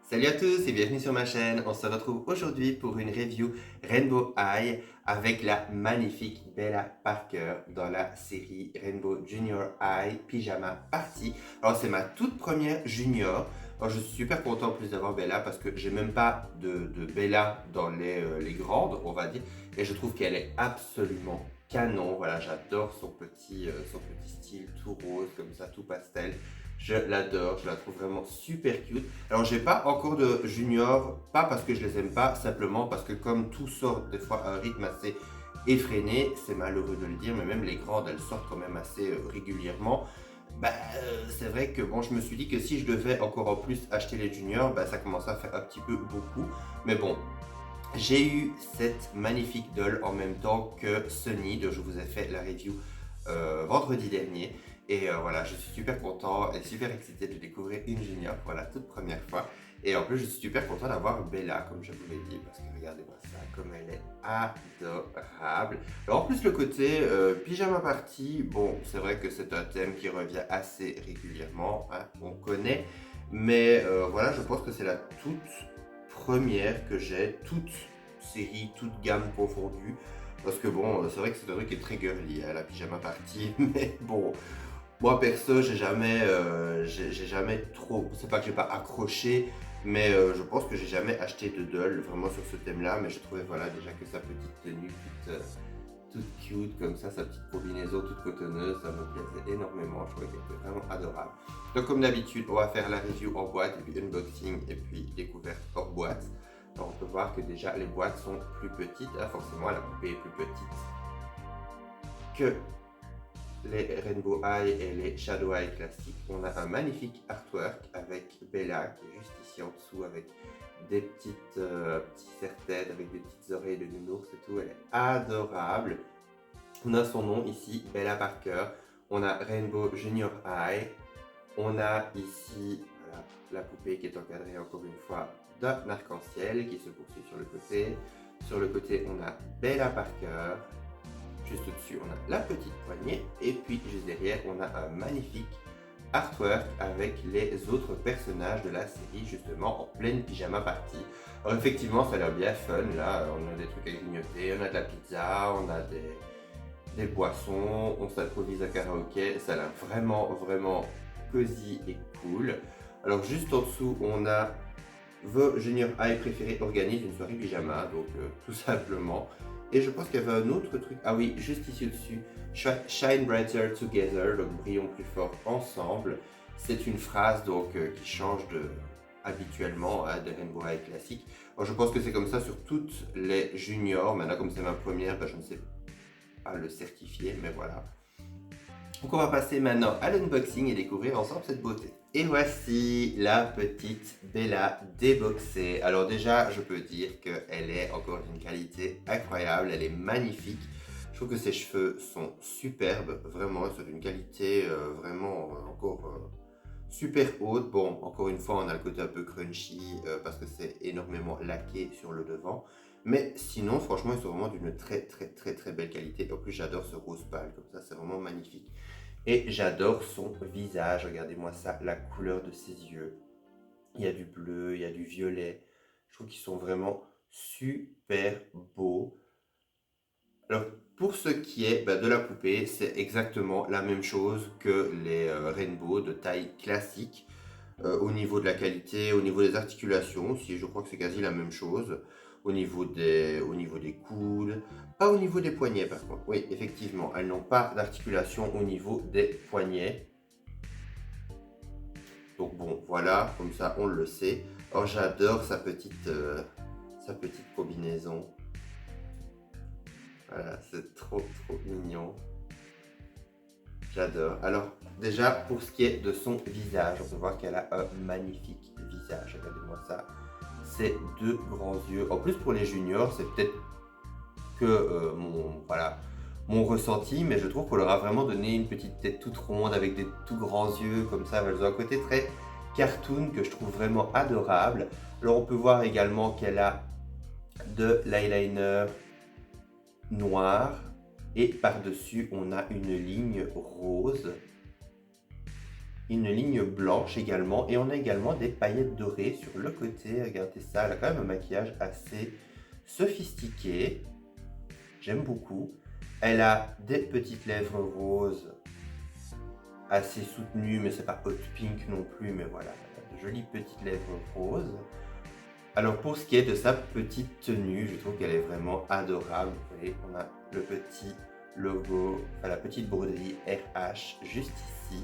Salut à tous et bienvenue sur ma chaîne. On se retrouve aujourd'hui pour une review Rainbow High avec la magnifique Bella Parker dans la série Rainbow Junior High Pyjama Party. Alors c'est ma toute première junior. Alors je suis super content en plus d'avoir Bella parce que j'ai même pas de Bella dans les grandes, on va dire. Et je trouve qu'elle est absolument canon. Voilà, j'adore son petit style tout rose comme ça, tout pastel. Je l'adore, je la trouve vraiment super cute. Alors, j'ai pas encore de junior, pas parce que je les aime pas, simplement parce que comme tout sort des fois à un rythme assez effréné, c'est malheureux de le dire, mais même les grandes, elles sortent quand même assez régulièrement. C'est vrai que bon, je me suis dit que si je devais encore en plus acheter les juniors, ça commençait à faire un petit peu beaucoup. Mais bon, j'ai eu cette magnifique doll en même temps que Sunny, dont je vous ai fait la review vendredi dernier. Et voilà, je suis super content et super excité de découvrir une junior pour la toute première fois. Et en plus, je suis super content d'avoir Bella, comme je vous l'ai dit, parce que regardez-moi ça, comme elle est adorable. Alors en plus, le côté pyjama party, bon, c'est vrai que c'est un thème qui revient assez régulièrement, hein, on connaît. Mais voilà, je pense que c'est la toute première que j'ai, toute série, toute gamme confondue. Parce que bon, c'est vrai que c'est un truc qui est très girly, hein, la pyjama party, mais bon, moi perso, j'ai jamais trop, c'est pas que j'ai pas accroché, mais je pense que j'ai jamais acheté de doll vraiment sur ce thème-là, mais je trouvais voilà déjà que sa petite tenue toute cute comme ça, sa petite combinaison toute cotonneuse, ça me plaisait énormément, je trouvais qu'elle était vraiment adorable. Donc comme d'habitude, on va faire la review en boîte, et puis unboxing, et puis découverte hors boîte. Alors on peut voir que déjà les boîtes sont plus petites, hein, forcément la poupée est plus petite que les Rainbow High et les Shadow High classiques. On a un magnifique artwork avec Bella qui est juste ici en dessous avec des petits serre-têtes avec des petites oreilles de nounours et tout. Elle est adorable. On a son nom ici, Bella Parker. On a Rainbow Junior High. On a ici voilà, la poupée qui est encadrée encore une fois d'un arc-en-ciel qui se poursuit sur le côté. Sur le côté, on a Bella Parker. Juste au-dessus, on a la petite poignée. Et puis, juste derrière, on a un magnifique artwork avec les autres personnages de la série, justement, en pleine pyjama party. Alors, effectivement, ça a l'air bien fun. Là, on a des trucs à grignoter, on a de la pizza, on a des boissons, on s'improvise à karaoké. Ça a l'air vraiment, vraiment cosy et cool. Alors, juste en dessous, on a vos junior high préférés organisent une soirée pyjama, donc tout simplement. Et je pense qu'il y avait un autre truc. Ah oui, juste ici au-dessus. Shine brighter together, donc brillons plus fort ensemble. C'est une phrase donc qui change de habituellement de Rainbow High classique. Alors, je pense que c'est comme ça sur toutes les juniors. Maintenant, comme c'est ma première, je ne sais pas le certifier, mais voilà. Donc on va passer maintenant à l'unboxing et découvrir ensemble cette beauté. Et voici la petite Bella déboxée. Alors déjà, je peux dire qu'elle est encore d'une qualité incroyable, elle est magnifique. Je trouve que ses cheveux sont superbes, vraiment, c'est d'une qualité vraiment encore super haute. Bon, encore une fois, on a le côté un peu crunchy parce que c'est énormément laqué sur le devant. Mais sinon, franchement, ils sont vraiment d'une très très très très belle qualité. En plus, j'adore ce rose pâle, comme ça, c'est vraiment magnifique. Et j'adore son visage, regardez-moi ça, la couleur de ses yeux. Il y a du bleu, il y a du violet. Je trouve qu'ils sont vraiment super beaux. Alors, pour ce qui est de la poupée, c'est exactement la même chose que les Rainbow de taille classique. Au niveau de la qualité, au niveau des articulations aussi, je crois que c'est quasi la même chose. Au niveau des coudes, pas au niveau des poignets par contre. Oui, effectivement, elles n'ont pas d'articulation au niveau des poignets. Donc bon, voilà, comme ça on le sait. Alors j'adore sa petite combinaison. Voilà, c'est trop trop mignon. J'adore. Alors, déjà, pour ce qui est de son visage, on peut voir qu'elle a un magnifique visage. Regardez-moi ça. Ces deux grands yeux. En plus, pour les juniors, c'est peut-être que voilà, mon ressenti, mais je trouve qu'on leur a vraiment donné une petite tête toute ronde avec des tout grands yeux comme ça. Elles ont un côté très cartoon que je trouve vraiment adorable. Alors, on peut voir également qu'elle a de l'eyeliner noir et par-dessus, on a une ligne rose. une ligne blanche également. Et on a également des paillettes dorées sur le côté. Regardez ça, elle a quand même un maquillage assez sophistiqué. J'aime beaucoup. Elle a des petites lèvres roses assez soutenues, mais c'est pas hot pink non plus, mais voilà, elle a de jolies petites lèvres roses. Alors pour ce qui est de sa petite tenue, je trouve qu'elle est vraiment adorable. Vous voyez, on a le petit logo, enfin la petite broderie RH juste ici.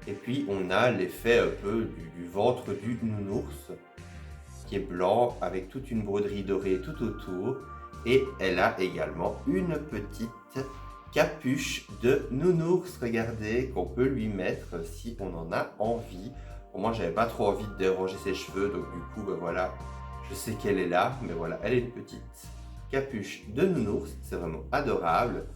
Et puis on a l'effet un peu du ventre du nounours qui est blanc avec toute une broderie dorée tout autour. Et elle a également une petite capuche de nounours, regardez, qu'on peut lui mettre si on en a envie. Pour moi, j'avais pas trop envie de déranger ses cheveux, donc du coup, ben voilà, je sais qu'elle est là, mais voilà, elle est une petite capuche de nounours, c'est vraiment adorable.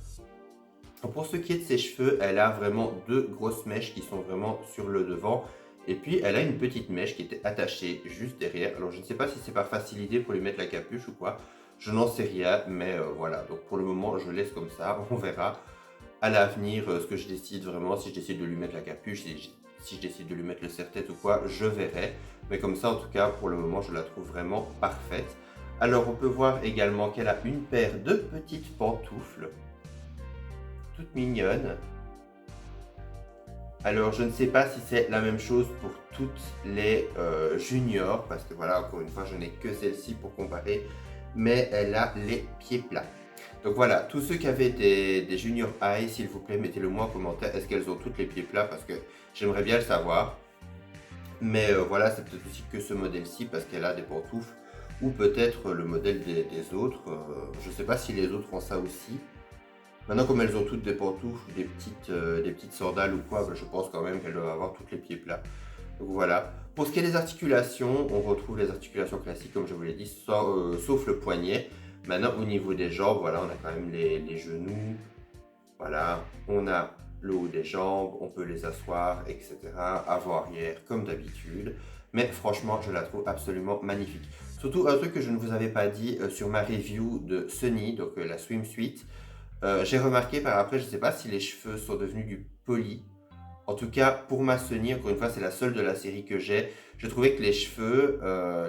Pour ce qui est de ses cheveux, elle a vraiment deux grosses mèches qui sont vraiment sur le devant. Et puis, elle a une petite mèche qui était attachée juste derrière. Alors, je ne sais pas si c'est par facilité pour lui mettre la capuche ou quoi. Je n'en sais rien, mais voilà. Donc, pour le moment, je laisse comme ça. On verra à l'avenir ce que je décide vraiment. Si je décide de lui mettre la capuche, si je décide de lui mettre le serre-tête ou quoi, je verrai. Mais comme ça, en tout cas, pour le moment, je la trouve vraiment parfaite. Alors, on peut voir également qu'elle a une paire de petites pantoufles toute mignonne. Alors, je ne sais pas si c'est la même chose pour toutes les juniors, parce que voilà, encore une fois, je n'ai que celle-ci pour comparer, mais elle a les pieds plats. Donc voilà, tous ceux qui avaient des junior high, s'il vous plaît, mettez-le moi en commentaire. Est-ce qu'elles ont toutes les pieds plats? Parce que j'aimerais bien le savoir. Mais voilà, c'est peut-être aussi que ce modèle-ci, parce qu'elle a des pantoufles, ou peut-être le modèle des autres. Je ne sais pas si les autres ont ça aussi. Maintenant, comme elles ont toutes des pantoufles, des petites sandales ou quoi, je pense quand même qu'elles doivent avoir toutes les pieds plats. Donc voilà. Pour ce qui est des articulations, on retrouve les articulations classiques, comme je vous l'ai dit, sauf le poignet. Maintenant, au niveau des jambes, voilà, on a quand même les genoux. Voilà, on a le haut des jambes, on peut les asseoir, etc. Avant-arrière, comme d'habitude. Mais franchement, je la trouve absolument magnifique. Surtout un truc que je ne vous avais pas dit sur ma review de Sunny, donc la swimsuit. J'ai remarqué par après, je ne sais pas si les cheveux sont devenus du poli. En tout cas, pour ma Sunny, encore une fois, c'est la seule de la série que j'ai. Je trouvais que les cheveux,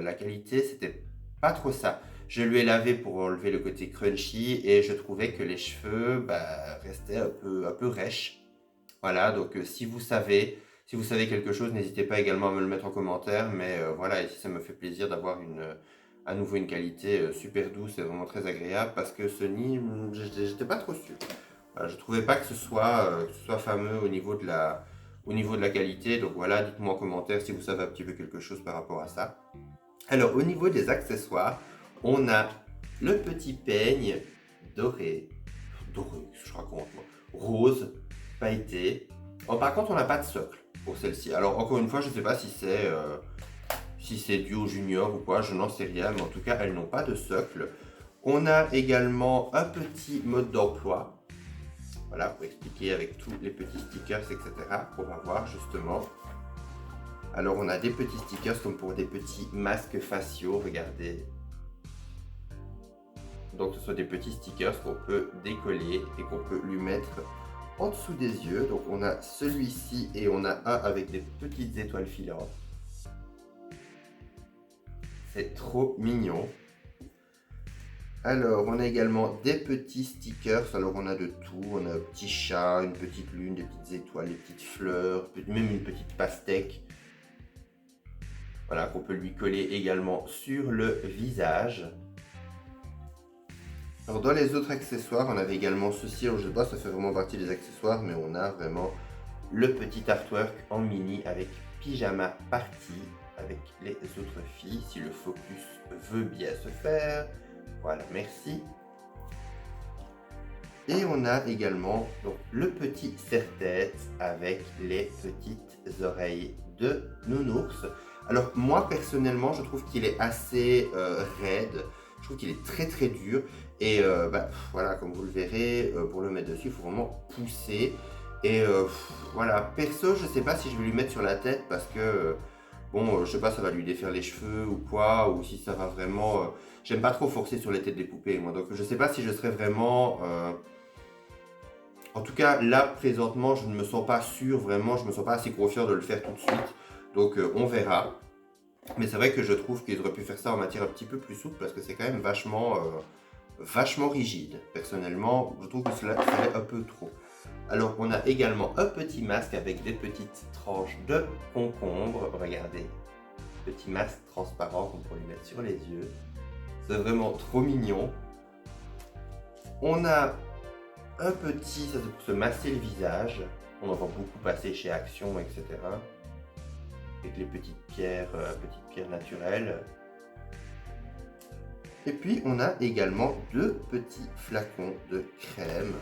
la qualité, c'était pas trop ça. Je lui ai lavé pour enlever le côté crunchy et je trouvais que les cheveux restaient un peu rêches. Voilà, donc si vous savez quelque chose, n'hésitez pas également à me le mettre en commentaire. Mais voilà, ici ça me fait plaisir d'avoir à nouveau une qualité super douce et vraiment très agréable parce que ce nid, j'étais pas trop sûr. Voilà, je trouvais pas que ce soit fameux au niveau de la qualité. Donc voilà, dites-moi en commentaire si vous savez un petit peu quelque chose par rapport à ça. Alors au niveau des accessoires, on a le petit peigne doré, qu'est-ce que je raconte moi, rose, pailleté. Oh, par contre, on n'a pas de socle pour celle-ci. Alors encore une fois, je ne sais pas si c'est dû au junior ou quoi, je n'en sais rien, mais en tout cas, elles n'ont pas de socle. On a également un petit mode d'emploi. Voilà, pour expliquer avec tous les petits stickers, etc. On va voir justement. Alors, on a des petits stickers comme pour des petits masques faciaux, regardez. Donc, ce sont des petits stickers qu'on peut décoller et qu'on peut lui mettre en dessous des yeux. Donc, on a celui-ci et on a un avec des petites étoiles filantes. C'est trop mignon. Alors, on a également des petits stickers. Alors, on a de tout. On a un petit chat, une petite lune, des petites étoiles, des petites fleurs, même une petite pastèque. Voilà, qu'on peut lui coller également sur le visage. Alors, dans les autres accessoires, on avait également ceci. Alors, je sais pas, ça fait vraiment partie des accessoires, mais on a vraiment le petit artwork en mini avec pyjama party avec les autres filles, si le focus veut bien se faire. Voilà, merci. Et on a également donc, le petit serre-tête avec les petites oreilles de nounours. Alors moi personnellement, je trouve qu'il est assez raide. Je trouve qu'il est très très dur. Et voilà, comme vous le verrez, pour le mettre dessus, il faut vraiment pousser. Et voilà, perso, je sais pas si je vais lui mettre sur la tête parce que bon, je sais pas, ça va lui défaire les cheveux ou quoi, ou si ça va vraiment. J'aime pas trop forcer sur les têtes des poupées, moi. Donc, je sais pas si je serais vraiment En tout cas, là, présentement, je ne me sens pas sûr, vraiment, je me sens pas assez confiant de le faire tout de suite. Donc, on verra. Mais c'est vrai que je trouve qu'ils auraient pu faire ça en matière un petit peu plus souple parce que c'est quand même vachement rigide. Personnellement, je trouve que cela serait un peu trop. Alors, on a également un petit masque avec des petites tranches de concombre. Regardez, petit masque transparent qu'on pourrait lui mettre sur les yeux. C'est vraiment trop mignon. On a un petit, ça c'est pour se masser le visage. On en voit beaucoup passer chez Action, etc. Avec les petites pierres naturelles. Et puis on a également deux petits flacons de crème.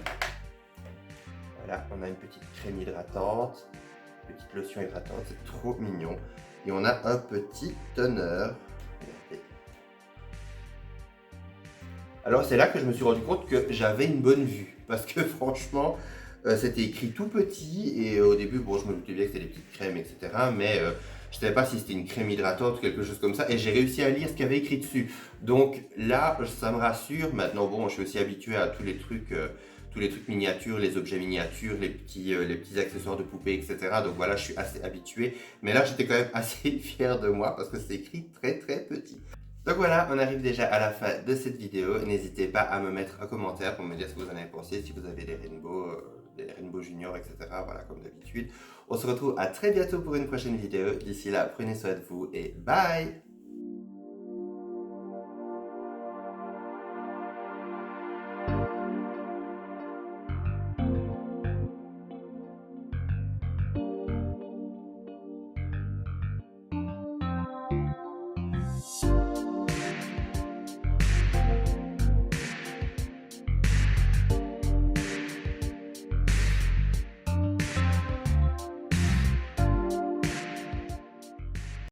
Voilà, on a une petite crème hydratante, petite lotion hydratante, c'est trop mignon. Et on a un petit toner. Regardez. Alors c'est là que je me suis rendu compte que j'avais une bonne vue. Parce que franchement, c'était écrit tout petit. Et au début, bon, je me doutais bien que c'était des petites crèmes, etc. Mais je ne savais pas si c'était une crème hydratante ou quelque chose comme ça. Et j'ai réussi à lire ce qu'il y avait écrit dessus. Donc là, ça me rassure. Maintenant, bon, je suis aussi habitué à tous les trucs miniatures, les objets miniatures, les petits accessoires de poupées, etc. Donc voilà, je suis assez habitué. Mais là, j'étais quand même assez fier de moi parce que c'est écrit très très petit. Donc voilà, on arrive déjà à la fin de cette vidéo. N'hésitez pas à me mettre un commentaire pour me dire ce que vous en avez pensé, si vous avez des Rainbow Junior, etc. Voilà, comme d'habitude. On se retrouve à très bientôt pour une prochaine vidéo. D'ici là, prenez soin de vous et bye!